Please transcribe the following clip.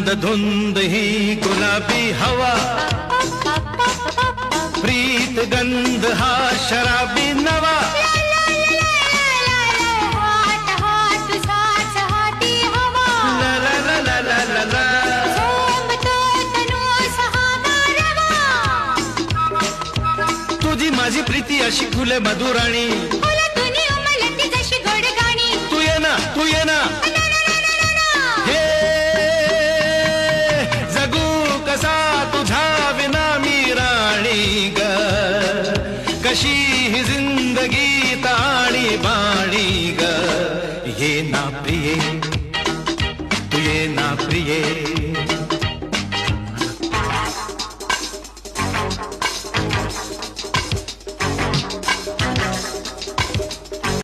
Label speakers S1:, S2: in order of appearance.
S1: मंद धुंद ही गुलाबी हवा, प्रीत गंध हा शराबी नवा, तुझी माझी प्रीती अशी फुले मधुराणी,